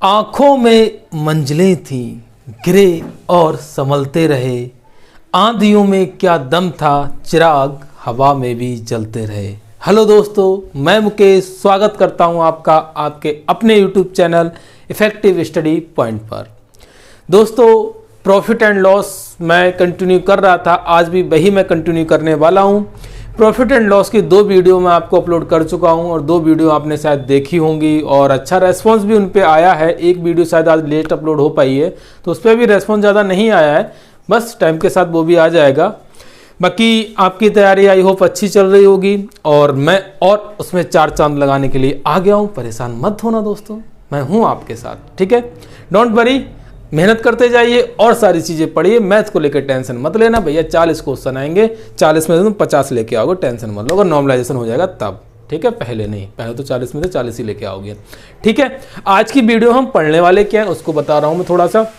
आंखों में मंजिलें थी, गिरे और संभलते रहे। आंधियों में क्या दम था, चिराग हवा में भी जलते रहे। हेलो दोस्तों, मैं मुकेश स्वागत करता हूं आपका आपके अपने YouTube channel effective study point पर। दोस्तों, प्रॉफिट एंड लॉस मैं कंटिन्यू कर रहा था, आज भी वही मैं कंटिन्यू करने वाला हूं। प्रॉफिट एंड लॉस की 2 वीडियो मैं आपको अपलोड कर चुका हूं और 2 वीडियो आपने शायद देखी होंगी और अच्छा रेस्पॉन्स भी उन पे आया है। एक वीडियो शायद आज लेट अपलोड हो पाई है, तो उस पर भी रेस्पॉन्स ज़्यादा नहीं आया है, बस टाइम के साथ वो भी आ जाएगा। बाकी आपकी तैयारी आई होप अच्छी चल रही होगी और मैं और उसमें 4 चांद लगाने के लिए आ गया हूँ। परेशान मत होना दोस्तों, मैं हूँ आपके साथ, ठीक है। डोंट वरी, मेहनत करते जाइए और सारी चीज़ें पढ़िए। मैथ को लेकर टेंशन मत लेना भैया, 40 क्वेश्चन आएंगे, 40 में तुम 50 लेके आओगे, टेंशन मत लो। अगर नॉर्मलाइजेशन हो जाएगा तब, ठीक है, पहले नहीं। पहले तो 40 में से 40 ही लेके आओगे, ठीक है। आज की वीडियो हम पढ़ने वाले क्या है उसको बता रहा हूँ मैं थोड़ा सा।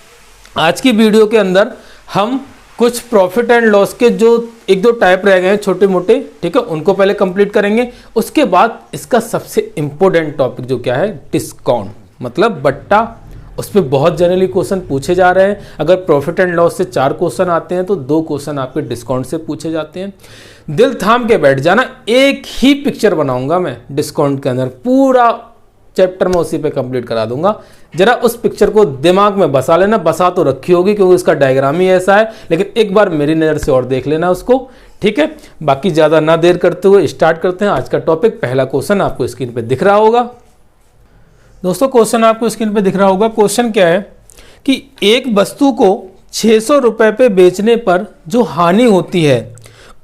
आज की वीडियो के अंदर हम कुछ प्रॉफिट एंड लॉस के जो 1-2 टाइप रह गए हैं छोटे मोटे, ठीक है, उनको पहले कंप्लीट करेंगे। उसके बाद इसका सबसे इंपॉर्टेंट टॉपिक जो क्या है, डिस्काउंट मतलब बट्टा। उस पर बहुत जनरली क्वेश्चन पूछे जा रहे हैं। अगर प्रॉफिट एंड लॉस से 4 क्वेश्चन आते हैं तो 2 क्वेश्चन आपके डिस्काउंट से पूछे जाते हैं। दिल थाम के बैठ जाना, एक ही पिक्चर बनाऊंगा मैं डिस्काउंट के अंदर, पूरा चैप्टर में उसी पे कंप्लीट करा दूंगा। जरा उस पिक्चर को दिमाग में बसा लेना, बसा तो रखी होगी क्योंकि इसका डायग्राम ही ऐसा है, लेकिन एक बार मेरी नज़र से और देख लेना उसको, ठीक है। बाकी ज़्यादा ना देर करते हुए स्टार्ट करते हैं आज का टॉपिक। पहला क्वेश्चन आपको स्क्रीन पे दिख रहा होगा दोस्तों, क्वेश्चन आपको स्क्रीन पे दिख रहा होगा। क्वेश्चन क्या है कि एक वस्तु को 600 रुपये पे बेचने पर जो हानि होती है,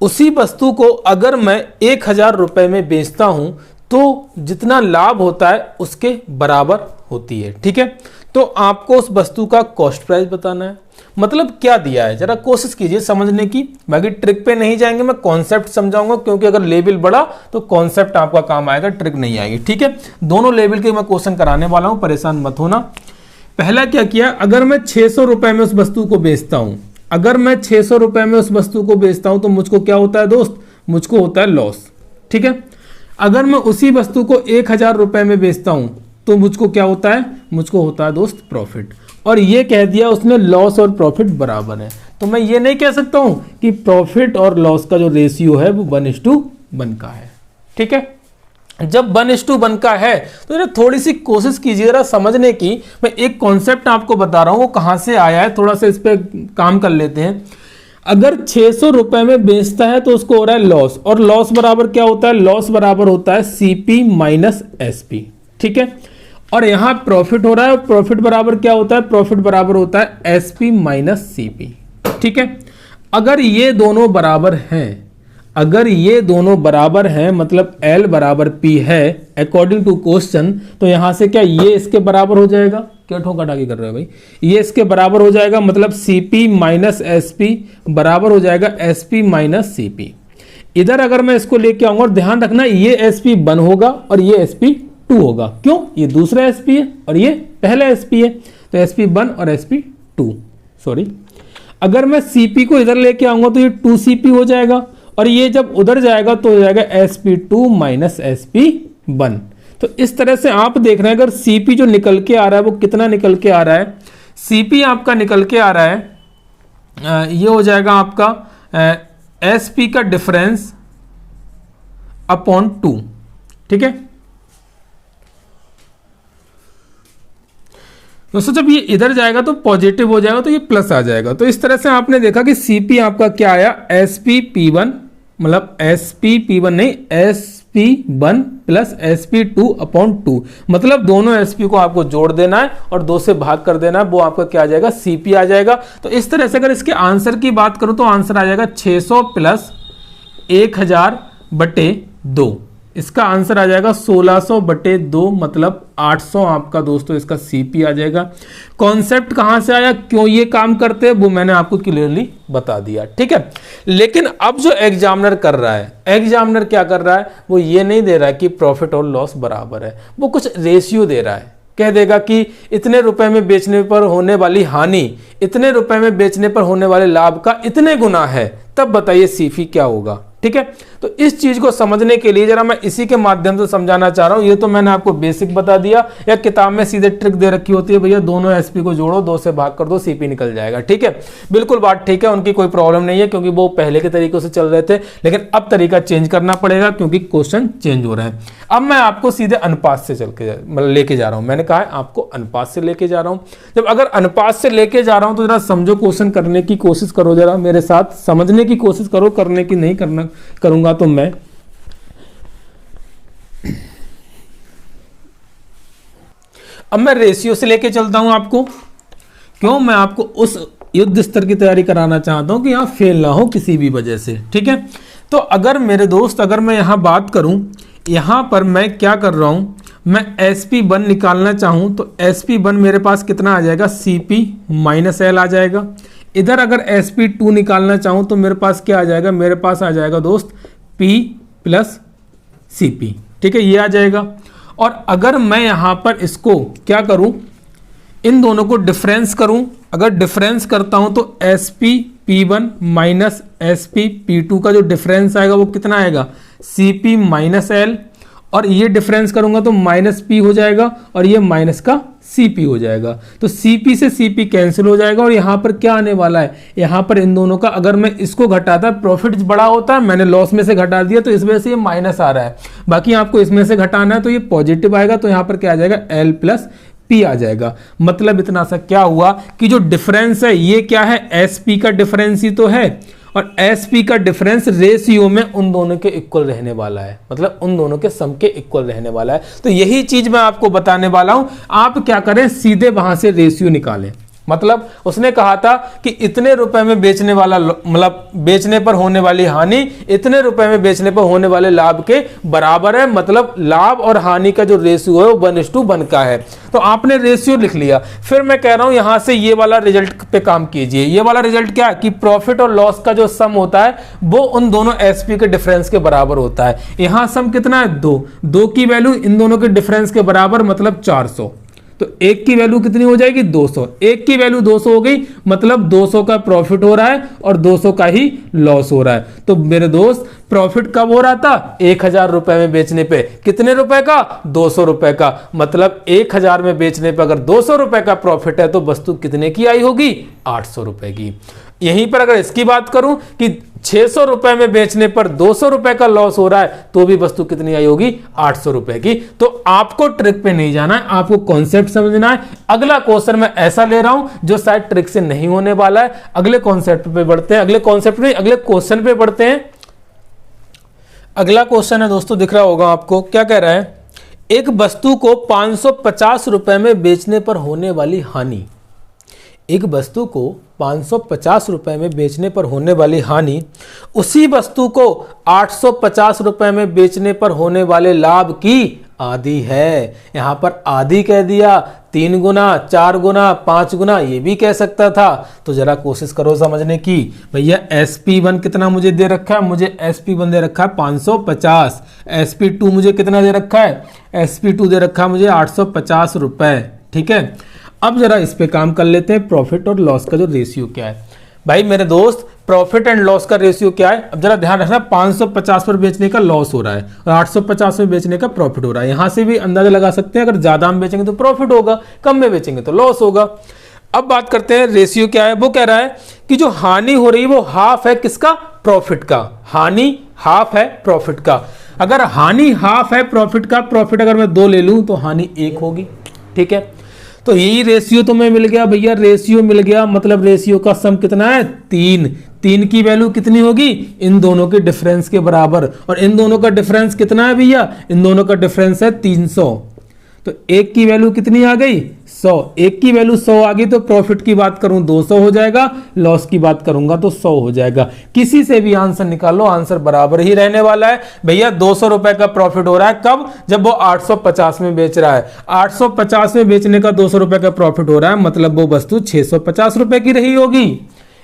उसी वस्तु को अगर मैं 1000 रुपये में बेचता हूं तो जितना लाभ होता है उसके बराबर होती है, ठीक है। तो आपको उस वस्तु का कॉस्ट प्राइस बताना है। मतलब क्या दिया है, जरा कोशिश कीजिए समझने की। बाकी ट्रिक पे नहीं जाएंगे, मैं कॉन्सेप्ट समझाऊंगा, क्योंकि अगर लेवल बढ़ा तो कॉन्सेप्ट आपका काम आएगा, ट्रिक नहीं आएगी, ठीक है। दोनों लेवल के मैं क्वेश्चन कराने वाला हूं, परेशान मत होना। पहला क्या किया, अगर मैं 600 रुपए में उस वस्तु को बेचता हूं, अगर मैं 600 रुपए में उस वस्तु को बेचता हूं तो मुझको क्या होता है दोस्त, मुझको होता है लॉस, ठीक है। अगर मैं उसी वस्तु को 1000 रुपए में बेचता हूं तो मुझको क्या होता है, मुझको होता है दोस्त प्रॉफिट। और ये कह दिया उसने लॉस और प्रॉफिट बराबर है, तो मैं ये नहीं कह सकता हूं कि प्रॉफिट और लॉस का जो रेशियो है वो 1:1 का है, ठीक है। जब 1:1 का है तो जरा थोड़ी सी कोशिश कीजिए जरा समझने की। मैं एक कॉन्सेप्ट आपको बता रहा हूं, वो कहां से आया है, थोड़ा सा इस पर काम कर लेते हैं। अगर 600 रुपए में बेचता है तो उसको हो रहा है लॉस, और लॉस बराबर क्या होता है, लॉस बराबर होता है CP माइनस SP, ठीक है। और यहां प्रॉफिट हो रहा है, प्रॉफिट बराबर क्या होता है, प्रॉफिट बराबर होता है SP माइनस CP, ठीक है। अगर ये दोनों बराबर हैं, अगर ये दोनों बराबर हैं मतलब L बराबर P है अकॉर्डिंग टू क्वेश्चन, तो यहां से क्या ये इसके बराबर हो जाएगा, क्या ठोका टाकी कर रहे हो भाई, ये इसके बराबर हो जाएगा। मतलब CP माइनस SP बराबर हो जाएगा SP माइनस CP। इधर अगर मैं इसको लेके आऊंगा, और ध्यान रखना ये SP1 होगा और ये SP2 होगा। क्यों, ये दूसरा SP है और ये पहला SP है, तो SP1 और SP2, सॉरी। अगर मैं CP को इधर लेके आऊंगा तो ये 2CP हो जाएगा, और ये जब उधर जाएगा तो हो जाएगा SP2 माइनस SP1। तो इस तरह से आप देख रहे हैं, अगर CP जो निकल के आ रहा है वो कितना निकल के आ रहा है, CP आपका निकल के आ रहा है, ये हो जाएगा आपका SP का डिफरेंस अपॉन 2, ठीक है दोस्तों। जब ये इधर जाएगा तो पॉजिटिव हो जाएगा, तो ये प्लस आ जाएगा। तो इस तरह से आपने देखा कि CP आपका क्या आया, SPP1, मतलब SPP1 नहीं, SP1 प्लस SP2 अपॉन 2, मतलब दोनों SP को आपको जोड़ देना है और 2 से भाग कर देना है, वो आपका क्या आ जाएगा, CP आ जाएगा। तो इस तरह से अगर इसके आंसर की बात करूं तो आंसर आ जाएगा 600 प्लस 1000/2। इसका आंसर आ जाएगा 1600/2, मतलब 800 आपका दोस्तों इसका CP आ जाएगा। कॉन्सेप्ट कहां से आया, क्यों ये काम करते हैं, वो मैंने आपको क्लियरली बता दिया, ठीक है। लेकिन अब जो एग्जामिनर कर रहा है, एग्जामिनर क्या कर रहा है, वो ये नहीं दे रहा है कि प्रॉफिट और लॉस बराबर है, वो कुछ रेशियो दे रहा है। कह देगा कि इतने रुपए में बेचने पर होने वाली हानि इतने रुपए में बेचने पर होने वाले लाभ का इतने गुना है, तब बताइए CP क्या होगा, ठीक है। तो इस चीज को समझने के लिए जरा मैं इसी के माध्यम से समझाना चाह रहा हूं। ये तो मैंने आपको बेसिक बता दिया, या किताब में सीधे ट्रिक दे रखी होती है, भैया दोनों एसपी को जोड़ो, 2 से भाग कर दो, सीपी निकल जाएगा, ठीक है। बिल्कुल बात ठीक है, उनकी कोई प्रॉब्लम नहीं है, क्योंकि वो पहले के तरीकों से चल रहे थे, लेकिन अब तरीका चेंज करना पड़ेगा क्योंकि क्वेश्चन चेंज हो रहे हैं। अब मैं आपको सीधे अनुपात से लेके जा रहा हूं। मैंने कहा है आपको अनुपात से लेके जा रहा हूं। जब अगर अनुपात से लेके जा रहा हूं तो जरा समझो, क्वेश्चन करने की कोशिश करो, जरा मेरे साथ समझने की कोशिश करो, करने की नहीं करना करूंगा तो मैं अब मैं रेशियो से लेके चलता हूं आपको। क्यों? मैं आपको उस युद्ध स्तर की तैयारी कराना चाहता हूं कि यहां फेल ना हो किसी भी वजह से, ठीक है। तो अगर मेरे दोस्त, अगर मैं यहां बात करूं, यहां पर मैं क्या कर रहा हूं, मैं SP1 निकालना चाहूं तो SP1 मेरे पास कितना आ जाएगा, CP माइनस L आ जाएगा। इधर अगर SP2 निकालना चाहूं तो मेरे पास क्या आ जाएगा, मेरे पास आ जाएगा दोस्त P प्लस CP, ठीक है, ये आ जाएगा। और अगर मैं यहां पर इसको क्या करूं, इन दोनों को डिफरेंस करूं, अगर डिफरेंस करता हूं तो SP_P1 माइनस SP_P2 का जो डिफरेंस आएगा वो कितना आएगा, CP माइनस L, और ये डिफरेंस करूंगा तो माइनस P हो जाएगा, और ये माइनस का CP हो जाएगा। तो CP से CP कैंसिल हो जाएगा, और यहां पर क्या आने वाला है, यहां पर इन दोनों का, अगर मैं इसको घटाता, प्रॉफिट बड़ा होता है, मैंने लॉस में से घटा दिया तो इस वजह से ये माइनस आ रहा है। बाकी आपको इसमें से घटाना है तो ये पॉजिटिव आएगा, तो यहां पर क्या आ जाएगा, L प्लस P आ जाएगा। मतलब इतना सा क्या हुआ कि जो डिफरेंस है ये क्या है, SP का डिफरेंस ही तो है, और SP का डिफरेंस रेशियो में उन दोनों के इक्वल रहने वाला है, मतलब उन दोनों के सम के इक्वल रहने वाला है। तो यही चीज मैं आपको बताने वाला हूं। आप क्या करें, सीधे वहां से रेशियो निकालें। मतलब उसने कहा था कि इतने रुपए में बेचने वाला, मतलब बेचने पर होने वाली हानि इतने रुपए में बेचने पर होने वाले लाभ के बराबर है, मतलब लाभ और हानि का जो रेशियो है वो 1:1 का है। तो आपने रेशियो लिख लिया। फिर मैं कह रहा हूं यहां से ये वाला रिजल्ट पे काम कीजिए। ये वाला रिजल्ट क्या है कि प्रॉफिट और लॉस का जो सम होता है वो उन दोनों SP के डिफरेंस के बराबर होता है। यहां सम कितना है, 2 की वैल्यू इन दोनों के डिफरेंस के बराबर, मतलब 400। तो 1 की वैल्यू कितनी हो जाएगी, 200। 1 की वैल्यू 200 हो गई, मतलब 200 का प्रॉफिट हो रहा है और 200 का ही लॉस हो रहा है। तो मेरे दोस्त प्रॉफिट कब हो रहा था, 1000 रुपए में बेचने पे, कितने रुपए का, 200 रुपए का। मतलब 1000 में बेचने पे अगर 200 रुपए का प्रॉफिट है तो वस्तु कितने की आई होगी, 800 रुपए की। यहीं पर अगर इसकी बात करूं कि 600 रुपए में बेचने पर 200 रुपए का लॉस हो रहा है तो भी वस्तु कितनी आई होगी, 800 रुपए की। तो आपको ट्रिक पे नहीं जाना है, आपको कॉन्सेप्ट समझना है। अगला क्वेश्चन मैं ऐसा ले रहा हूं जो शायद ट्रिक से नहीं होने वाला है। अगले कॉन्सेप्ट पे बढ़ते हैं, अगले कॉन्सेप्ट नहीं, अगले क्वेश्चन पे बढ़ते हैं। अगला क्वेश्चन है दोस्तों, दिख रहा होगा आपको, क्या कह रहा है, एक वस्तु को 550 रुपए में बेचने पर होने वाली हानि, एक वस्तु को 550 रुपए में बेचने पर होने वाली हानि उसी वस्तु को 850 रुपए में बेचने पर होने वाले लाभ की आधी है। यहां पर आधी कह दिया, 3 गुना, 4 गुना, 5 गुना, ये भी कह सकता था। तो जरा कोशिश करो समझने की। भैया SP1 कितना मुझे दे रखा है, मुझे SP1 दे रखा है 550। SP2 मुझे कितना दे रखा है, SP2 दे रखा है मुझे 850 रुपए, ठीक है। अब जरा इस पे काम कर लेते हैं, प्रॉफिट और लॉस का जो रेशियो क्या है। भाई मेरे दोस्त, प्रॉफिट एंड लॉस का रेशियो क्या है, अब जरा ध्यान रखना, 550 पर बेचने का लॉस हो रहा है और 850 में बेचने का प्रॉफिट हो रहा है। यहां से भी अंदाजा लगा सकते हैं, अगर ज्यादा हम बेचेंगे तो प्रॉफिट होगा, कम में बेचेंगे तो लॉस होगा। अब बात करते हैं रेशियो क्या है। वो कह रहा है कि जो हानि हो रही है वो हाफ है किसका, प्रॉफिट का। हानि हाफ है प्रॉफिट का। अगर हानि हाफ है प्रॉफिट का, प्रॉफिट अगर मैं 2 ले लूं तो हानि 1 होगी, ठीक है। तो यही रेशियो तुम्हें मिल गया भैया, रेशियो मिल गया, मतलब रेशियो का सम कितना है, 3। 3 की वैल्यू कितनी होगी, इन दोनों के डिफरेंस के बराबर। और इन दोनों का डिफरेंस कितना है भैया, इन दोनों का डिफरेंस है 300। तो 1 की वैल्यू कितनी आ गई, 100। 1 की वैल्यू 100 आ गई तो प्रॉफिट की बात करूं 200 हो जाएगा, लॉस की बात करूंगा तो 100 हो जाएगा। किसी से भी आंसर निकालो, आंसर बराबर ही रहने वाला है। भैया 200 रुपए का प्रॉफिट हो रहा है, कब, जब वो 850 में बेच रहा है। 850 में बेचने का 200 रुपए का प्रॉफिट हो रहा है, मतलब वो वस्तु 650 रुपए की रही होगी।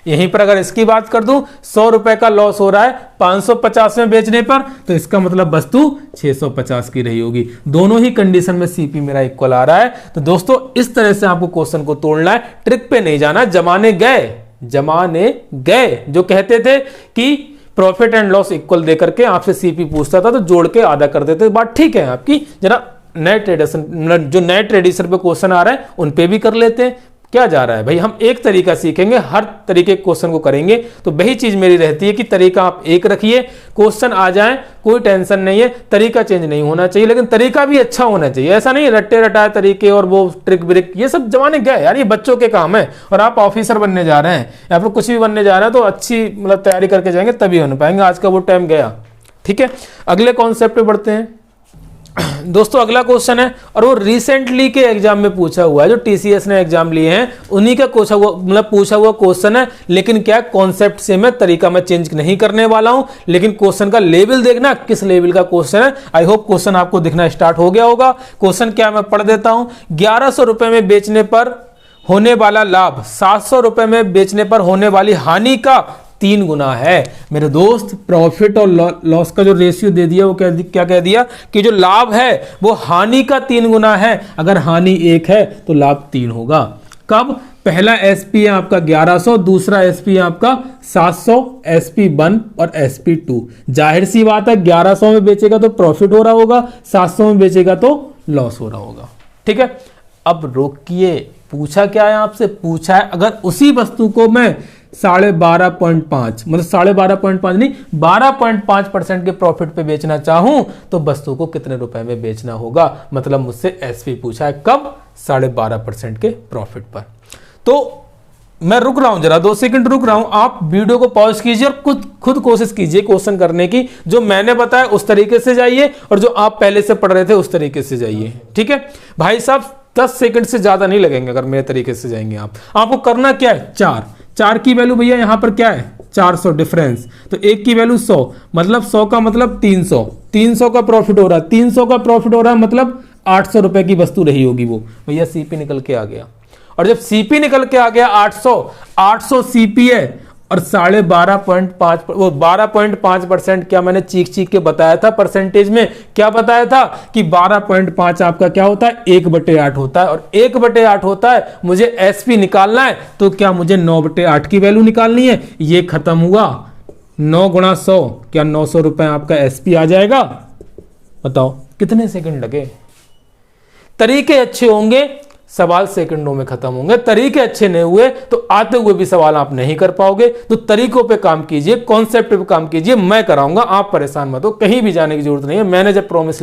यहीं पर अगर इसकी बात कर दूं, 100 रुपए का लॉस हो रहा है 550 में बेचने पर, तो इसका मतलब वस्तु 650 की रही होगी। दोनों ही कंडीशन में CP मेरा इक्वल आ रहा है। तो दोस्तों इस तरह से आपको क्वेश्चन को तोड़ना है, ट्रिक पे नहीं जाना। जमाने गए जो कहते थे कि प्रॉफिट एंड लॉस इक्वल दे करके आपसे सीपी पूछता था तो जोड़ के आधा कर देते। बात ठीक है आपकी। जरा नए ट्रेडिशन, जो नए ट्रेडिशन पे क्वेश्चन आ रहा है उन पे भी कर लेते हैं। क्या जा रहा है भाई, हम एक तरीका सीखेंगे, हर तरीके के क्वेश्चन को करेंगे। तो वही चीज मेरी रहती है कि तरीका आप एक रखिए, क्वेश्चन आ जाए कोई टेंशन नहीं है, तरीका चेंज नहीं होना चाहिए, लेकिन तरीका भी अच्छा होना चाहिए। ऐसा नहीं रट्टे रटाए तरीके और वो ट्रिक ब्रिक, ये सब जमाने गए यार, ये बच्चों के काम है। और आप ऑफिसर बनने जा रहे हैं या फिर कुछ भी बनने जा रहे हैं तो अच्छी मतलब तैयारी करके जाएंगे तभी बन पाएंगे। आज का वो टाइम गया। ठीक है, अगले कॉन्सेप्ट पे बढ़ते हैं दोस्तों। अगला क्वेश्चन है और वो रिसेंटली के एग्जाम में पूछा हुआ है, जो टीसीएस ने एग्जाम लिए हैं उन्हीं का पूछा हुआ क्वेश्चन है। लेकिन क्या कॉन्सेप्ट सेम है, तरीका मैं चेंज नहीं करने वाला हूं, लेकिन क्वेश्चन का लेवल देखना किस लेवल का क्वेश्चन है। आई होप क्वेश्चन आपको दिखना स्टार्ट हो गया होगा। क्वेश्चन क्या मैं पढ़ देता हूं। 1100 रुपए में बेचने पर होने वाला लाभ 700 रुपए में बेचने पर होने वाली हानि का 3 गुना है। मेरे दोस्त, प्रॉफिट और लॉस का जो रेशियो दे दिया वो क्या कह दिया कि जो लाभ है वो हानि का 3 गुना है। अगर हानि 1 है तो लाभ 3 होगा। कब? पहला एसपी है आपका 1100, दूसरा एसपी है आपका 700, एसपी 1 और एसपी 2। जाहिर सी बात है 1100 में बेचेगा तो प्रॉफिट हो रहा होगा, 700 में बेचेगा तो लॉस हो रहा होगा। ठीक है, अब रोकिए, पूछा क्या है आपसे? पूछा है अगर उसी वस्तु को मैं 12.5 मतलब 12.5 नहीं 12.5% के प्रॉफिट पे बेचना चाहूं तो वस्तु को कितने रुपए में बेचना होगा। मतलब मुझसे एसपी पूछा है कब? 12.5% के प्रॉफिट पर। तो मैं रुक रहा हूं, जरा 2 सेकंड रुक रहा हूं। आप वीडियो को पॉज कीजिए और खुद कोशिश कीजिए क्वेश्चन करने की। जो मैंने बताया उस तरीके से जाइए और जो आप पहले से पढ़ रहे थे उस तरीके से जाइए। ठीक है भाई साहब, 10 सेकंड से ज्यादा नहीं लगेंगे अगर मेरे तरीके से जाएंगे आप। आपको करना क्या है? 4 की वैल्यू भैया यहां पर क्या है? 400 डिफरेंस, तो 1 की वैल्यू 100, मतलब 100 का मतलब 300। 300 का प्रॉफिट हो रहा है, 300 का प्रॉफिट हो रहा है मतलब 800 रुपए की वस्तु रही होगी वो। भैया सीपी निकल के आ गया, और जब सीपी निकल के आ गया 800 सीपी है और 12.5% क्या मैंने चीख के बताया था परसेंटेज में? क्या बताया था कि 12.5 आपका क्या होता है? 1/8 होता है, और 1/8 होता है। मुझे एसपी निकालना है तो क्या मुझे 9/8 की वैल्यू निकालनी है। ये खत्म हुआ, 9 गुणा 100, क्या 900 रुपए आपका एसपी आ जाएगा? बताओ कितने सेकंड लगे? तरीके अच्छे होंगे सवाल सेकंडों में खत्म होंगे, तरीके अच्छे नहीं हुए तो आते हुए भी सवाल आप नहीं कर पाओगे। तो तरीकों पे काम कीजिए, कॉन्सेप्ट पे काम कीजिए, मैं कराऊंगा, आप परेशान मत हो, कहीं भी जाने की जरूरत नहीं है। मैंने जब प्रॉमिस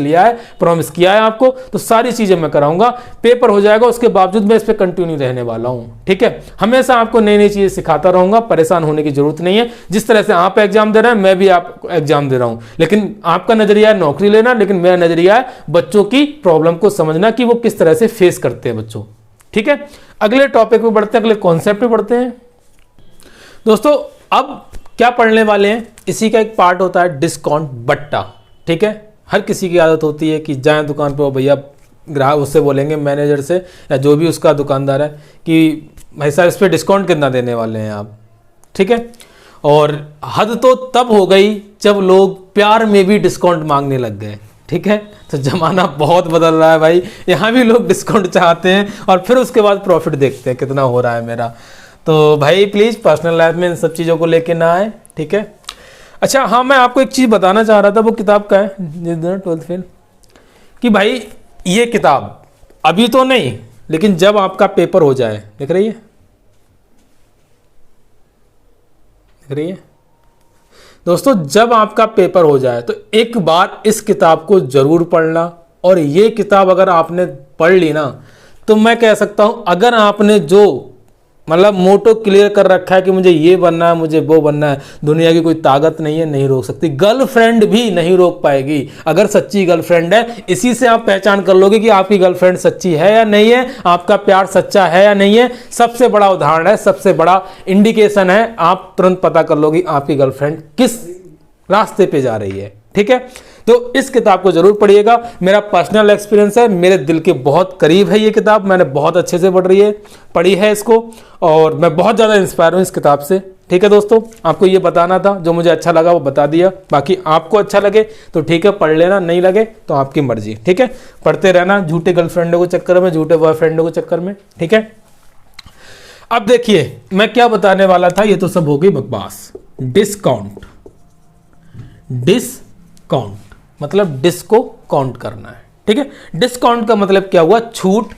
किया है आपको तो सारी चीजें मैं कराऊंगा। पेपर हो जाएगा उसके बावजूद मैं इस पर कंटिन्यू रहने वाला हूं। ठीक है, हमेशा आपको नई नई चीजें सिखाता रहूंगा, परेशान होने की जरूरत नहीं है। जिस तरह से आप एग्जाम दे रहे हैं मैं भी आपको एग्जाम दे रहा हूं, लेकिन आपका नजरिया है नौकरी लेना, लेकिन मेरा नजरिया है बच्चों की प्रॉब्लम को समझना कि वो किस तरह से फेस करते हैं बच्चों। ठीक है, अगले टॉपिक पे बढ़ते हैं, अगले कॉन्सेप्ट पे बढ़ते हैं दोस्तों। अब क्या पढ़ने वाले हैं, इसी का एक पार्ट होता है डिस्काउंट बट्टा। ठीक है, हर किसी की आदत होती है कि जाए दुकान पे, भैया ग्राहक उससे बोलेंगे मैनेजर से या जो भी उसका दुकानदार है कि भाई साहब इस पर डिस्काउंट कितना देने वाले हैं आप। ठीक है, और हद तो तब हो गई जब लोग प्यार में भी डिस्काउंट मांगने लग गए। ठीक है, तो जमाना बहुत बदल रहा है भाई, यहाँ भी लोग डिस्काउंट चाहते हैं और फिर उसके बाद प्रॉफिट देखते हैं कितना हो रहा है मेरा। तो भाई प्लीज़ पर्सनल लाइफ में इन सब चीज़ों को लेके ना आए। ठीक है, अच्छा हाँ, मैं आपको एक चीज़ बताना चाह रहा था, वो किताब का है 12th फेल, कि भाई ये किताब अभी तो नहीं, लेकिन जब आपका पेपर हो जाए, देख रही है दोस्तों, जब आपका पेपर हो जाए तो एक बार इस किताब को जरूर पढ़ना। और ये किताब अगर आपने पढ़ ली ना तो मैं कह सकता हूं, अगर आपने जो मतलब मोटो क्लियर कर रखा है कि मुझे ये बनना है, मुझे वो बनना है, दुनिया की कोई ताकत नहीं है, नहीं रोक सकती। गर्लफ्रेंड भी नहीं रोक पाएगी अगर सच्ची गर्लफ्रेंड है। इसी से आप पहचान कर लोगे कि आपकी गर्लफ्रेंड सच्ची है या नहीं है, आपका प्यार सच्चा है या नहीं है। सबसे बड़ा उदाहरण है, सबसे बड़ा इंडिकेशन है, आप तुरंत पता कर लोगे आपकी गर्लफ्रेंड किस रास्ते पे जा रही है। ठीक है, तो इस किताब को जरूर पढ़िएगा। मेरा पर्सनल एक्सपीरियंस है, मेरे दिल के बहुत करीब है ये किताब, मैंने बहुत अच्छे से पढ़ी है इसको, और मैं बहुत ज़्यादा इंस्पायर हूँ इस किताब से। ठीक है दोस्तों, आपको ये बताना था, जो मुझे अच्छा लगा वो बता दिया। बाकी आपको अच्छा लगे तो ठीक है पढ़ लेना, नहीं लगे तो आपकी मर्जी। ठीक है, पढ़ते रहना झूठे गर्लफ्रेंडों के चक्कर में, झूठे बॉयफ्रेंडों के चक्कर में। ठीक है, अब देखिए मैं क्या बताने वाला था, ये तो सब हो गई बकवास। डिस्काउंट, डिस्काउंट, मतलब डिस को काउंट करना है, ठीक है। डिस्काउंट का मतलब क्या हुआ, छूट,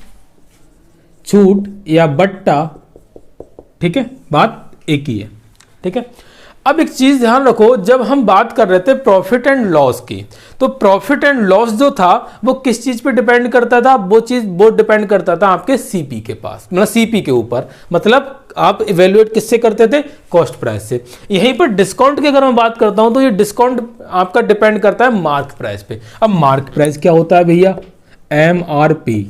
छूट या बट्टा, ठीक है, बात एक ही है, ठीक है। अब एक चीज ध्यान रखो, जब हम बात कर रहे थे प्रॉफिट एंड लॉस की, तो प्रॉफिट एंड लॉस जो था वो किस चीज पे डिपेंड करता था, वो डिपेंड करता था आपके सीपी के पास, मतलब सीपी के ऊपर, मतलब आप इवेल्युएट किससे करते थे, कॉस्ट प्राइस से। यहीं पर डिस्काउंट की अगर मैं बात करता हूं तो ये डिस्काउंट आपका डिपेंड करता है मार्क प्राइस पे। अब मार्क प्राइस क्या होता है भैया, MRP,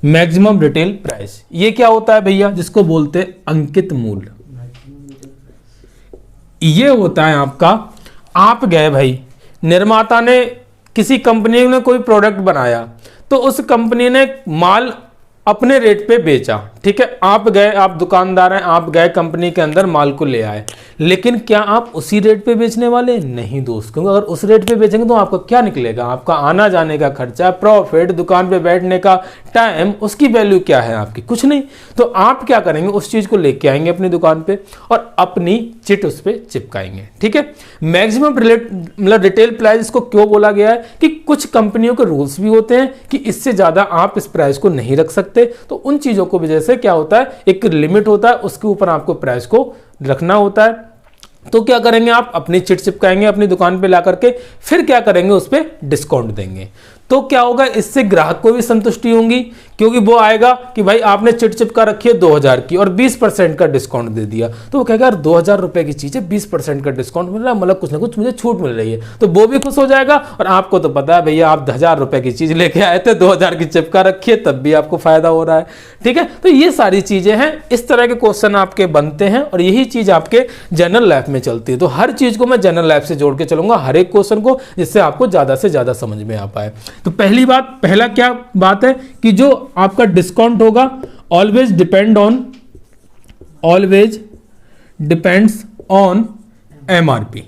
मैक्सिमम रिटेल प्राइस। ये क्या होता है भैया, जिसको बोलते हैं अंकित मूल्य। ये होता है आपका, आप गए भाई, निर्माता ने, किसी कंपनी ने कोई प्रोडक्ट बनाया, तो उस कंपनी ने माल अपने रेट पे बेचा, ठीक है। आप गए, आप दुकानदार हैं, आप गए कंपनी के अंदर माल को ले आए, लेकिन क्या आप उसी रेट पे बेचने वाले, नहीं दोस्त, क्योंकि अगर उस रेट पे बेचेंगे तो आपका क्या निकलेगा, आपका आना जाने का खर्चा, प्रॉफिट, दुकान पे बैठने का टाइम, उसकी वैल्यू क्या है आपकी, कुछ नहीं। तो आप क्या करेंगे, उस चीज को लेके आएंगे अपनी दुकान पे और अपनी चिट उस पर चिपकाएंगे, ठीक है। मैक्सिमम मतलब रिटेल प्राइस इसको क्यों बोला गया है कि कुछ कंपनियों के रूल्स भी होते हैं कि इससे ज्यादा आप इस प्राइस को नहीं रख सकते, तो उन चीजों को वजह से क्या होता है, एक लिमिट होता है, उसके ऊपर आपको प्राइस को रखना होता है। तो क्या करेंगे, आप अपनी चिट चिपकाएंगे अपनी दुकान पे ला करके, फिर क्या करेंगे, उस पर डिस्काउंट देंगे। तो क्या होगा, इससे ग्राहक को भी संतुष्टि होगी, क्योंकि वो आएगा कि भाई आपने चिट चिपका रखी है 2000 की और 20% का डिस्काउंट दे दिया, तो वो कहेगा यार 2000 रुपए की चीज है, 20% का डिस्काउंट मिल रहा है, मतलब कुछ ना कुछ मुझे छूट मिल रही है, तो वो भी खुश हो जाएगा। और आपको तो पता है भैया, आप 1000 रुपए की चीज लेके आए थे, 2000 की चिपका रखी है, तब भी आपको फायदा हो रहा है, ठीक है। तो ये सारी चीजें हैं, इस तरह के क्वेश्चन आपके बनते हैं और यही चीज आपके जनरल लाइफ में चलती है। तो हर चीज को मैं जनरल लाइफ से जोड़ के चलूंगा, हर एक क्वेश्चन को, जिससे आपको ज्यादा से ज्यादा समझ में आ पाए। तो पहला क्या बात है कि जो आपका डिस्काउंट होगा, ऑलवेज डिपेंड्स ऑन MRP,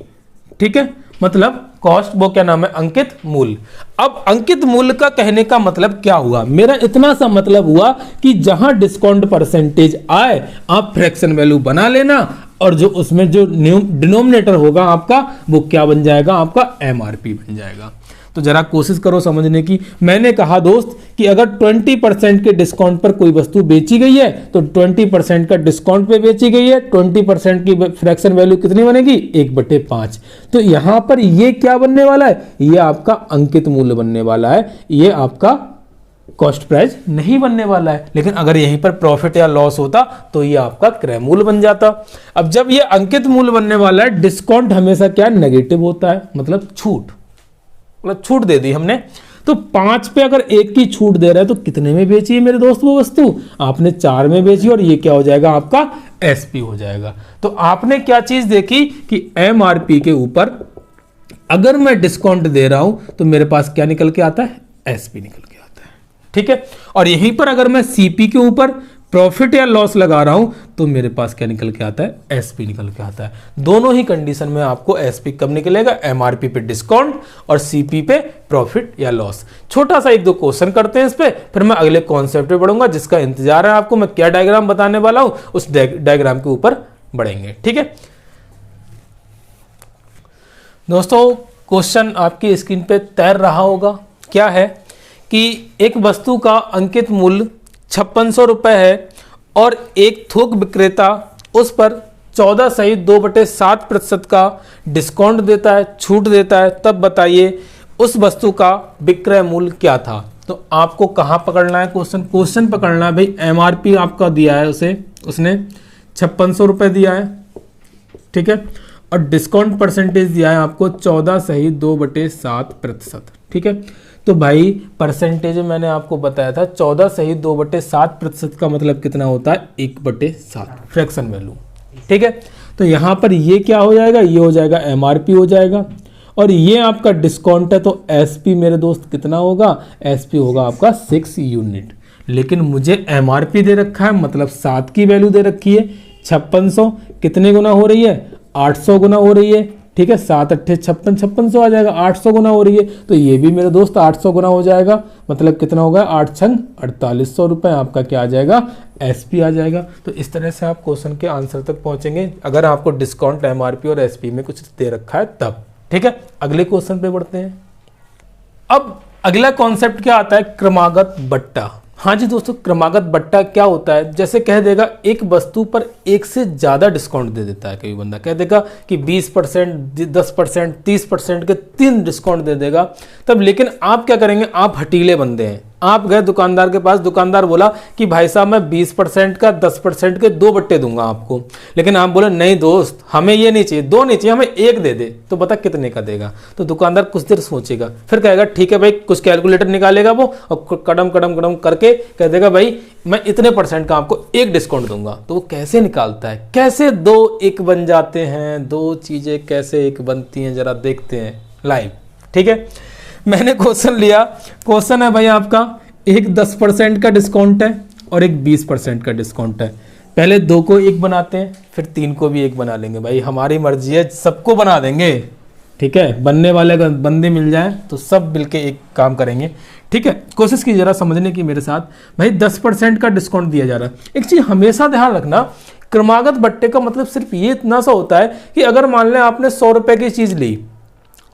ठीक है, मतलब कॉस्ट, वो क्या नाम है, अंकित मूल्य। अब अंकित मूल्य का कहने का मतलब क्या हुआ, मेरा इतना सा मतलब हुआ कि जहां डिस्काउंट परसेंटेज आए, आप फ्रैक्शन वैल्यू बना लेना, और जो उसमें जो डिनोमिनेटर होगा आपका, वो क्या बन जाएगा, आपका MRP बन जाएगा। तो जरा कोशिश करो समझने की। मैंने कहा दोस्त कि अगर 20% के डिस्काउंट पर कोई वस्तु बेची गई है, तो 20% का डिस्काउंट पे बेची गई है, 20% की फ्रैक्शन वैल्यू कितनी बनेगी, 1/5। तो यहां पर ये क्या बनने वाला है, ये आपका अंकित मूल्य बनने वाला है, ये आपका कॉस्ट प्राइस नहीं बनने वाला है। लेकिन अगर यहीं पर प्रॉफिट या लॉस होता तो ये आपका क्रय मूल्य बन जाता। अब जब ये अंकित मूल्य बनने वाला है, डिस्काउंट हमेशा क्या नेगेटिव होता है, मतलब छूट, मतलब छूट दे दी हमने, तो 5 पे अगर 1 की छूट दे रहा है तो कितने में बेची है मेरे दोस्त वो वस्तु, आपने 4 में बेची, और ये क्या हो जाएगा, आपका SP हो जाएगा। तो आपने क्या चीज देखी कि MRP के ऊपर अगर मैं डिस्काउंट दे रहा हूं तो मेरे पास क्या निकल के आता है, SP निकल के आता है, ठीक है। और यहीं पर अगर मैं CP के ऊपर प्रॉफिट या लॉस लगा रहा हूं तो मेरे पास क्या निकल के आता है, SP निकल के आता है। दोनों ही कंडीशन में आपको SP कब निकलेगा, MRP पे डिस्काउंट और CP पे प्रॉफिट या लॉस। छोटा सा 1-2 क्वेश्चन करते हैं इस पे, फिर मैं अगले कॉन्सेप्ट पे बढ़ूंगा, जिसका इंतजार है आपको, मैं क्या डायग्राम बताने वाला हूं उस डायग्राम के ऊपर बढ़ेंगे, ठीक है दोस्तों। क्वेश्चन आपकी स्क्रीन पे तैर रहा होगा, क्या है कि एक वस्तु का अंकित मूल्य 5600 रुपए है और एक थोक विक्रेता उस पर 14 सहित 2/7% का डिस्काउंट देता है, छूट देता है, तब बताइए उस वस्तु का विक्रय मूल्य क्या था। तो आपको कहां पकड़ना है, क्वेश्चन पकड़ना है भाई। MRP आपका दिया है, उसने 5600 रुपए दिया है, ठीक है, और डिस्काउंट परसेंटेज दिया है आपको 14 सहित 2/7%, ठीक है। तो भाई परसेंटेज मैंने आपको बताया था, 14 सहित 2/7% का मतलब कितना होता है, 1/7 फ्रैक्शन वैल्यू, ठीक है। तो यहां पर ये क्या हो जाएगा, ये हो जाएगा MRP हो जाएगा, और ये आपका डिस्काउंट है, तो SP मेरे दोस्त कितना होगा, SP होगा आपका 6 यूनिट। लेकिन मुझे MRP दे रखा है, मतलब 7 की वैल्यू दे रखी है, 5600 कितने गुना हो रही है, 800 गुना हो रही है, ठीक है। 7 8 56, 5600 आ जाएगा, 800 गुना हो रही है, तो ये भी मेरे दोस्त 800 गुना हो जाएगा, मतलब कितना होगा, 8 छंग 4800 रुपए आपका क्या आ जाएगा, SP आ जाएगा। तो इस तरह से आप क्वेश्चन के आंसर तक पहुंचेंगे, अगर आपको डिस्काउंट, MRP और SP में कुछ दे रखा है तब, ठीक है, अगले क्वेश्चन पे बढ़ते हैं। अब अगला कॉन्सेप्ट क्या आता है, क्रमागत बट्टा। हाँ जी दोस्तों, क्रमागत बट्टा क्या होता है, जैसे कह देगा एक वस्तु पर एक से ज़्यादा डिस्काउंट दे देता है। कोई बंदा कह देगा कि 20%, 10%, 30% के 3 डिस्काउंट दे देगा तब, लेकिन आप क्या करेंगे, आप हटीले बंदे हैं, आप गए दुकानदार के पास, दुकानदार बोला कि भाई साहब मैं 20% का 10% के 2 बट्टे दूंगा आपको, लेकिन आप बोले नहीं दोस्त हमें ये नहीं चाहिए, 2 नहीं चाहिए, हमें 1 दे दे, तो बता कितने का देगा। तो दुकानदार कुछ देर सोचेगा, फिर कहेगा ठीक है भाई, कुछ कैलकुलेटर निकालेगा वो और कदम कदम कदम करके कह देगा भाई मैं इतने % का आपको 1 डिस्काउंट दूंगा। तो वो कैसे निकालता है, कैसे 2 1 बन जाते हैं, 2 चीजें कैसे 1 बनती हैं, जरा देखते हैं लाइव। ठीक है, मैंने क्वेश्चन लिया, क्वेश्चन है भाई आपका, एक 10% का डिस्काउंट है और एक 20% का डिस्काउंट है। पहले 2 को 1 बनाते हैं, फिर 3 को भी 1 बना लेंगे। भाई हमारी मर्जी है, सबको बना देंगे। ठीक है, बनने वाले अगर बंदे मिल जाएं तो सब मिलके एक काम करेंगे। ठीक है, कोशिश की जरा समझने की मेरे साथ। भाई 10% का डिस्काउंट दिया जा रहा है। एक चीज हमेशा ध्यान रखना, क्रमागत बट्टे का मतलब सिर्फ ये इतना सा होता है कि अगर मान लें आपने 100 रुपए की चीज ली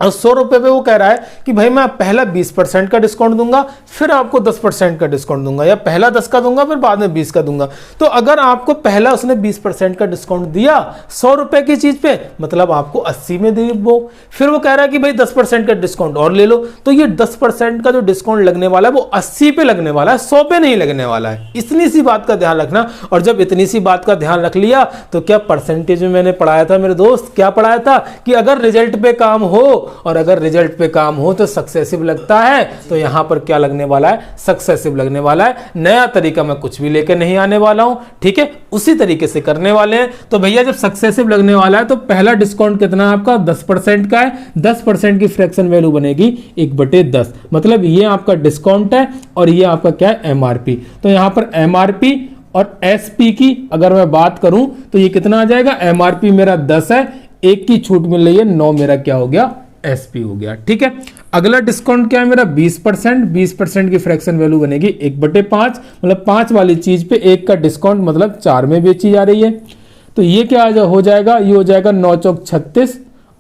और 100 रुपए पे वो कह रहा है कि भाई मैं पहला 20% का डिस्काउंट दूंगा, फिर आपको 10% का डिस्काउंट दूंगा, या पहला 10 का दूंगा फिर बाद में 20 का दूंगा। तो अगर आपको पहला उसने 20% का डिस्काउंट दिया 100 रुपए की चीज पे, मतलब आपको 80 में दे वो, फिर वो कह रहा है कि भाई 10% का डिस्काउंट और ले लो, तो ये 10% का जो डिस्काउंट लगने वाला है वो 80 पे लगने वाला है, 100 पे नहीं लगने वाला है। इतनी सी बात का ध्यान रखना। और जब इतनी सी बात का ध्यान रख लिया तो क्या परसेंटेज में मैंने पढ़ाया था मेरे दोस्त, क्या पढ़ाया था कि अगर रिजल्ट पे काम हो, और अगर रिजल्ट पे काम हो तो सक्सेसिव लगता है, तो यहां पर क्या लगने वाला है, सक्सेसिव लगने वाला है। नया तरीका मैं कुछ भी लेकर नहीं आने वाला हूं, ठीक है, उसी तरीके से करने वाले हैं। तो भैया जब सक्सेसिव लगने वाला है तो पहला डिस्काउंट कितना है आपका, 10% का है। 10% की फ्रैक्शन वैल्यू बनेगी 1/10, मतलब ये आपका डिस्काउंट है और ये आपका क्या है, एमआरपी। तो यहां पर एमआरपी और एसपी की अगर मैं बात करूं तो ये कितना आ जाएगा, एमआरपी मेरा 10 है, 1 की छूट मिल रही है, 9 मेरा क्या हो गया, एसपी हो गया। ठीक है, अगला डिस्काउंट क्या है मेरा, 20%। 20% की फ्रैक्शन वैल्यू बनेगी 1/5, मतलब 5 वाली चीज पे 1 का डिस्काउंट, मतलब 4 में बेची जा रही है। तो ये क्या हो जाएगा, ये हो जाएगा 9 चौक 36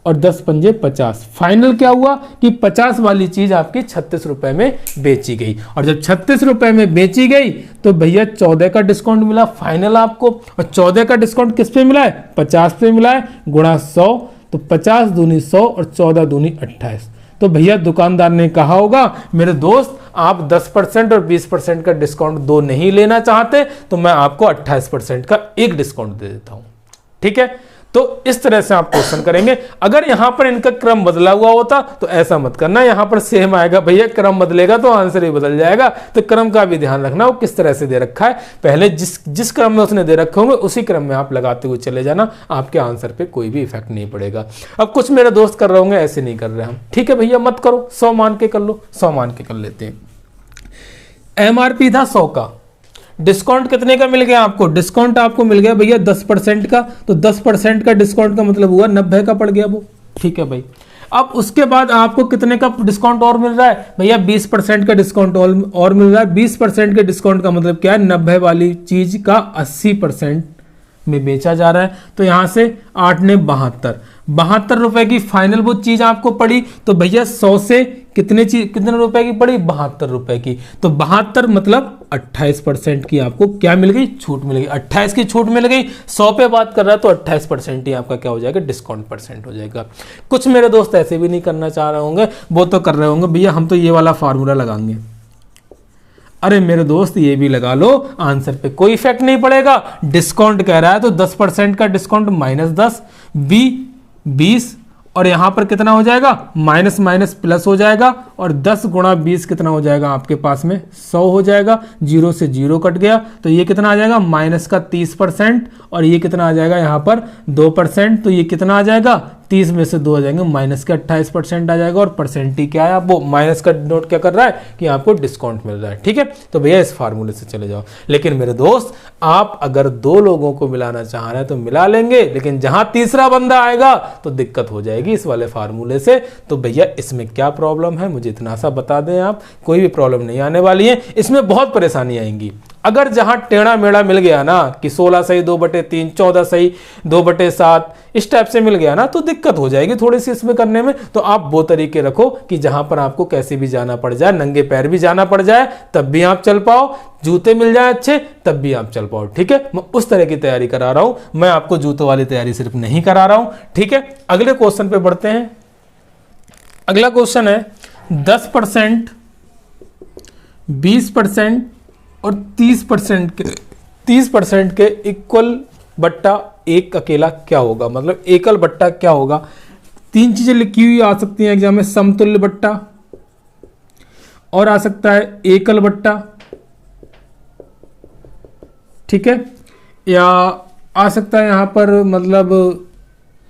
और 10 पंजे 50। फाइनल क्या हुआ कि 50 वाली चीज आपकी 36 रुपए में बेची गई, और जब 36 रुपए में बेची गई तो भैया 14 का डिस्काउंट मिला फाइनल आपको। और 14 का डिस्काउंट किस पे मिला है, 50 पे मिला है, गुणा 100, तो 50 दूनी 100 और 14 दूनी 28। तो भैया दुकानदार ने कहा होगा मेरे दोस्त आप 10% और 20% का डिस्काउंट 2 नहीं लेना चाहते, तो मैं आपको 28% का 1 डिस्काउंट दे देता हूं। ठीक है, तो इस तरह से आप क्वेश्चन करेंगे। अगर यहां पर इनका क्रम बदला हुआ होता तो ऐसा मत करना, यहां पर सेम आएगा। भैया क्रम बदलेगा तो आंसर ही बदल जाएगा, तो क्रम का भी ध्यान रखना, वो किस तरह से दे रखा है। पहले जिस क्रम में उसने दे रखे होंगे उसी क्रम में आप लगाते हुए चले जाना, आपके आंसर पे कोई भी इफेक्ट नहीं पड़ेगा। अब कुछ मेरे दोस्त कर रहे होंगे ऐसे नहीं कर रहे हम, ठीक है भैया मत करो, 100 मान के कर लो, 100 मान के कर लेते हैं। एमआरपी था 100 का, डिस्काउंट कितने का मिल गया आपको, डिस्काउंट आपको मिल गया भैया 10% का, तो 10% का डिस्काउंट का मतलब हुआ 90 का पड़ गया वो। ठीक है भाई, अब उसके बाद आपको कितने का डिस्काउंट और मिल रहा है भैया, 20% का डिस्काउंट और मिल रहा है। 20% के डिस्काउंट का मतलब क्या है, 90 वाली चीज का 80% में बेचा जा रहा है। तो यहां से 8 ने 72 रुपए की फाइनल वो चीज आपको पड़ी। तो भैया 100 से कितने रुपए की पड़ी, 72 रुपए की। तो 72 मतलब 28% की आपको क्या मिल गई, छूट मिल गई। 28 की छूट मिल गई, 100 पे बात कर रहा है तो 28% ही आपका क्या हो जाएगा, डिस्काउंट परसेंट हो जाएगा। कुछ मेरे दोस्त ऐसे भी नहीं करना चाह रहे होंगे, वो तो कर रहे होंगे भैया हम तो ये वाला फार्मूला लगाएंगे। अरे मेरे दोस्त ये भी लगा लो, आंसर पे कोई इफेक्ट नहीं पड़ेगा। डिस्काउंट कह रहा है तो 10% का डिस्काउंट -10, बी 20, और यहां पर कितना हो जाएगा, माइनस माइनस प्लस हो जाएगा, और 10 गुणा 20 कितना हो जाएगा आपके पास में 100 हो जाएगा। 0 से 0 कट गया तो ये कितना आ जाएगा, माइनस का 30%, और ये कितना आ जाएगा यहाँ पर 2%। तो ये कितना आ जाएगा, 30 में से 2 आ जाएंगे, माइनस का 28% आ जाएगा। और परसेंट ही क्या है, वो माइनस का नोट क्या कर रहा है कि आपको डिस्काउंट मिल रहा है। ठीक है, तो भैया इस फार्मूले से चले जाओ। लेकिन मेरे दोस्त आप अगर 2 लोगों को मिलाना चाह रहे हैं तो मिला लेंगे, लेकिन जहां तीसरा बंदा आएगा तो दिक्कत हो जाएगी इस वाले फार्मूले से। तो भैया इसमें क्या प्रॉब्लम है मुझे इतना सा बता दें आप, कोई भी प्रॉब्लम नहीं आने वाली है, इसमें बहुत परेशानी आएंगी। अगर जहां टेढ़ा मेढ़ा मिल गया ना कि 16 सही 2/3, 14 सही 2/7, इस टाइप से मिल गया ना तो दिक्कत हो जाएगी थोड़ी सी इसमें करने में। तो आप वो तरीके रखो कि जहां पर आपको कैसे भी जाना पड़ जाए, नंगे पैर भी जाना पड़ जाए तब भी आप चल पाओ, जूते मिल जाए अच्छे तब भी आप चल पाओ। ठीक है, मैं उस तरह की तैयारी करा रहा हूं, मैं आपको जूतों वाली तैयारी सिर्फ नहीं करा रहा हूं। ठीक है, अगले क्वेश्चन पे बढ़ते हैं। अगला क्वेश्चन है 10%, 20% और 30% के इक्वल बट्टा एक अकेला क्या होगा, मतलब एकल बट्टा क्या होगा। 3 चीजें लिखी हुई आ सकती हैं एग्जाम में, समतुल्य बट्टा और आ सकता है एकल बट्टा, ठीक है, या आ सकता है यहां पर मतलब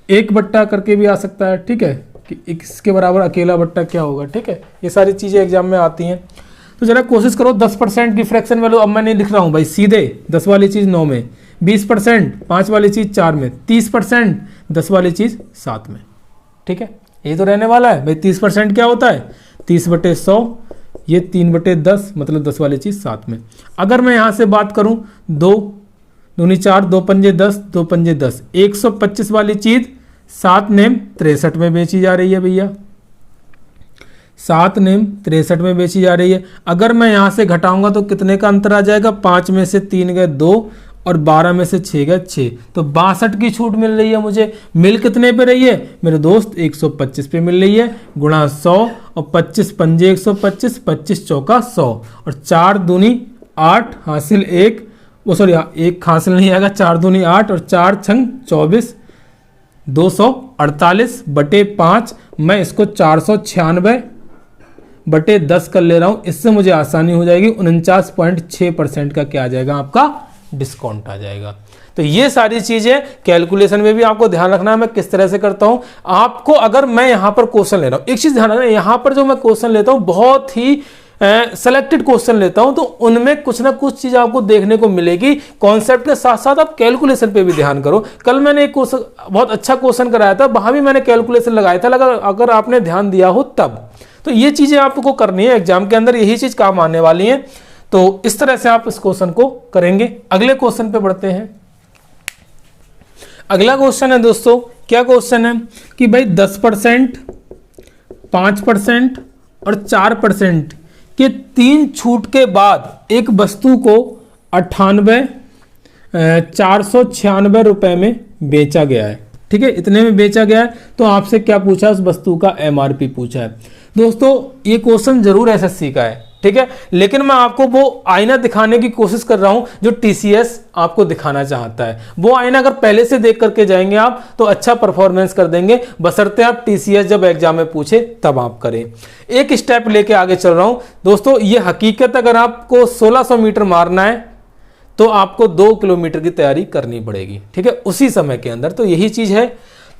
एक बट्टा करके भी आ सकता है। ठीक है, कि इसके बराबर अकेला बट्टा क्या होगा। ठीक है, ये सारी चीजें एग्जाम में आती हैं। तो जरा कोशिश करो 10% की फ्रैक्शन वैल्यू, अब मैं नहीं लिख रहा हूं भाई, सीधे 10 वाली चीज 9 में, 20% 5 वाली चीज 4 में, 30% 10 वाली चीज 7 में। ठीक है, ये तो रहने वाला है भाई। 30% क्या होता है, 30/100, ये 3/10 मतलब 10 वाली चीज 7 में। अगर मैं यहां से बात करूं 2 दूनी 4, 2 पंजे 10, 2 पंजे 10, 125 वाली चीज 7 नेम 63 में बेची जा रही है भैया, 7 नेम 63 में बेची जा रही है। अगर मैं यहां से घटाऊंगा तो कितने का अंतर आ जाएगा, 5 में से 3 गए 2 और 12 में से 6 गए 6, तो 62 की छूट मिल रही है मुझे। मिल कितने पे रही है मेरे दोस्त, 125 पे मिल रही है, गुणा 100 और 25 पंजे 125, 25 चौका 100 और 4 दूनी 8 हासिल 1, वो सॉरी 1 हासिल नहीं आएगा, 4 दूनी 8 और 4 छंग 24, 248/5। मैं इसको 496/10 कर ले रहा हूं, इससे मुझे आसानी हो जाएगी। 49.6% का क्या आ जाएगा, आपका डिस्काउंट आ जाएगा। तो ये सारी चीजें कैलकुलेशन में भी आपको ध्यान रखना है मैं किस तरह से करता हूं। आपको अगर मैं यहां पर क्वेश्चन ले रहा हूं, एक चीज ध्यान रखना, यहां पर जो मैं क्वेश्चन लेता हूं बहुत ही सेलेक्टेड क्वेश्चन लेता हूं, तो उनमें कुछ ना कुछ चीज आपको देखने को मिलेगी। कॉन्सेप्ट के साथ साथ आप कैलकुलेशन पे भी ध्यान करो। कल मैंने एक बहुत अच्छा क्वेश्चन कराया था, वहां भी मैंने कैलकुलेशन लगाया था, अगर आपने ध्यान दिया हो तब। तो ये चीजें आपको करनी है एग्जाम के अंदर, यही चीज काम आने वाली है। तो इस तरह से आप इस क्वेश्चन को करेंगे। अगले क्वेश्चन पे बढ़ते हैं। अगला क्वेश्चन है दोस्तों, क्या क्वेश्चन है कि भाई 10%, 5% और 4% के 3 छूट के बाद एक वस्तु को 98,496 रुपए में बेचा गया है। ठीक है, इतने में बेचा गया है। तो आपसे क्या पूछा, उस वस्तु का एमआरपी पूछा है। दोस्तों ये क्वेश्चन जरूर एसएससी का है, ठीक है, लेकिन मैं आपको वो आईना दिखाने की कोशिश कर रहा हूं जो टीसीएस आपको दिखाना चाहता है। वो आईना अगर पहले से देख करके जाएंगे आप तो अच्छा परफॉर्मेंस कर देंगे, बशर्ते आप टीसीएस जब एग्जाम में पूछे तब आप करें। एक स्टेप लेके आगे चल रहा हूं दोस्तों, ये हकीकत, अगर आपको 1600 मीटर मारना है तो आपको 2 किलोमीटर की तैयारी करनी पड़ेगी, ठीक है, उसी समय के अंदर। तो यही चीज है।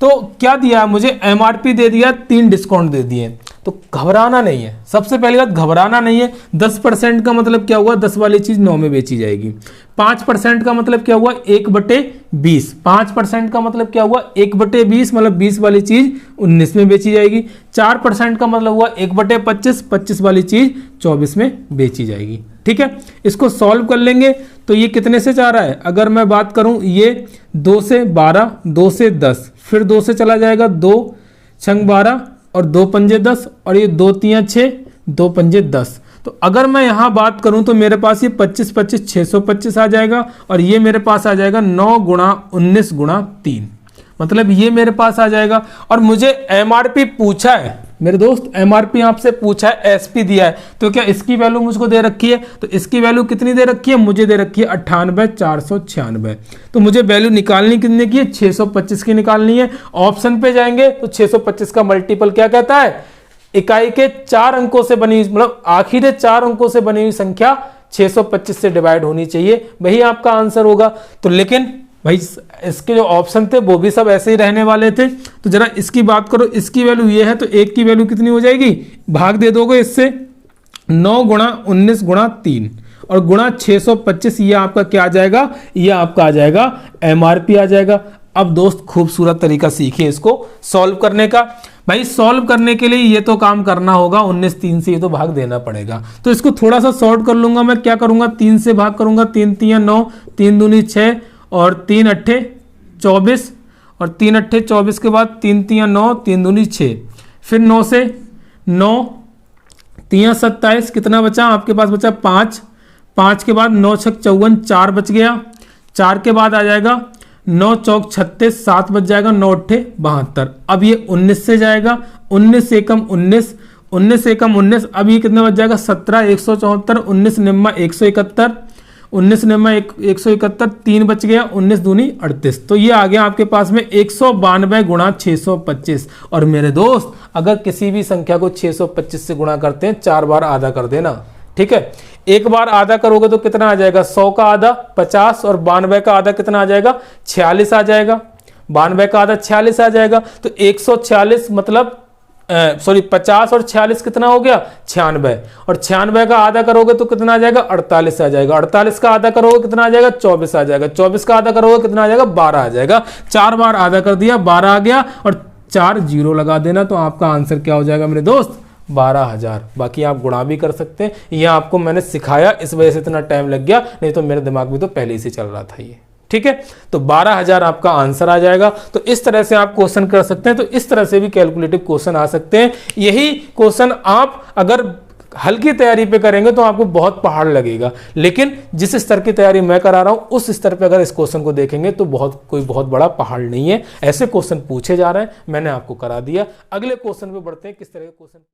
तो क्या दिया मुझे, एमआरपी दे दिया, 3 डिस्काउंट दे दिए। तो घबराना नहीं है, सबसे पहली बात घबराना नहीं है। 10% का मतलब क्या हुआ, 10 वाली चीज 9 में बेची जाएगी। 5% का मतलब क्या हुआ, 1/20। 5% का मतलब क्या हुआ, 1/20 मतलब 20 वाली चीज 19 में बेची जाएगी। 4% का मतलब हुआ 1/25, 25 वाली चीज 24 में बेची जाएगी। ठीक है, इसको सॉल्व कर लेंगे तो ये कितने से जा रहा है, अगर मैं बात करूं ये 2 से 12, 2 से 10, फिर 2 से चला जाएगा 2 छंग 12 और 2 पंजे 10 और ये 2 3 6, 2 पंजे 10। तो अगर मैं यहां बात करूं तो मेरे पास ये 25 25 625 आ जाएगा और ये मेरे पास आ जाएगा 9 गुणा 19 गुणा 3, मतलब ये मेरे पास आ जाएगा। और मुझे एमआरपी पूछा है मेरे दोस्त, एमआरपी आपसे पूछा है, एसपी दिया है, तो क्या इसकी वैल्यू मुझको दे रखी है, तो इसकी वैल्यू कितनी दे रखी है, मुझे दे रखी है 98,496। तो मुझे वैल्यू निकालनी कितने की है, 625 की निकालनी है। ऑप्शन पे जाएंगे तो 625 का मल्टीपल क्या कहता है, इकाई के 4 अंकों से बनी, मतलब आखिरी 4 अंकों से बनी हुई संख्या 625 से डिवाइड होनी चाहिए, वही आपका आंसर होगा। तो लेकिन भाई इसके जो ऑप्शन थे वो भी सब ऐसे ही रहने वाले थे। तो जरा इसकी बात करो, इसकी वैल्यू ये है तो एक की वैल्यू कितनी हो जाएगी, भाग दे दोगे इससे, 9 गुणा 19 गुणा 3 और गुणा 625, ये आपका क्या आ जाएगा, ये आपका आ जाएगा एमआरपी आ जाएगा। अब दोस्त खूबसूरत तरीका सीखिए इसको सॉल्व करने का। भाई सॉल्व करने के लिए ये तो काम करना होगा, 19 3 से ये तो भाग देना पड़ेगा। तो इसको थोड़ा सा शॉर्ट कर लूंगा मैं, क्या करूंगा 3 से भाग करूंगा, 3 3 9, 3 दूनी 6 और 3 अट्ठे 24 और 3 अट्ठे 24 के बाद 3 3 9, 3 दूनी 6, फिर 9 से 9 3 27, कितना बचा आपके पास, बचा 5, 5 के बाद 9 6 54, 4 बच गया, 4 के बाद आ जाएगा 9 चौक 36, 7 बच जाएगा, 9 अट्ठे 72। अब ये 19 से जाएगा, 19 से कम 19, 19 से कम 19, अब ये कितना बच जाएगा 17, 174, 19 निम्मा 171, 19 निम्मा 171, 3 बच गया, 19 दूनी 38। तो ये आ गया आपके पास में 192 गुणा 625। और मेरे दोस्त अगर किसी भी संख्या को 625 से गुणा करते हैं 4 बार आधा कर देना, ठीक है। एक बार आधा करोगे तो कितना आ जाएगा, 100 का आधा 50 और 92 का आधा कितना आ जाएगा, 46 आ जाएगा, 92 का आधा 46 आ जाएगा। तो 146 मतलब सॉरी 50 और 46 कितना हो गया 96, और 96 का आधा करोगे तो कितना आ जाएगा 48 आ जाएगा, 48 का आधा करोगे कितना आ जाएगा 24 आ जाएगा, 24 का आधा करोगे कितना आ जाएगा 12 आ जाएगा। 4 बार आधा कर दिया 12 आ गया, और 4 जीरो लगा देना, तो आपका आंसर क्या हो जाएगा मेरे दोस्त 12,000। बाकी आप गुणा भी कर सकते हैं, ये आपको मैंने सिखाया इस वजह से इतना टाइम लग गया, नहीं तो मेरे दिमाग में तो पहले ही से चल रहा था ये, ठीक है। तो 12,000 आपका आंसर आ जाएगा। तो इस तरह से आप क्वेश्चन कर सकते हैं, तो इस तरह से भी कैलकुलेटिव क्वेश्चन आ सकते हैं। यही क्वेश्चन आप अगर हल्की तैयारी पे करेंगे तो आपको बहुत पहाड़ लगेगा, लेकिन जिस स्तर की तैयारी मैं करा रहा हूं उस स्तर पे अगर इस क्वेश्चन को देखेंगे तो कोई बहुत बड़ा पहाड़ नहीं है। ऐसे क्वेश्चन पूछे जा रहे हैं, मैंने आपको करा दिया। अगले क्वेश्चन पे बढ़ते हैं, किस तरह के क्वेश्चन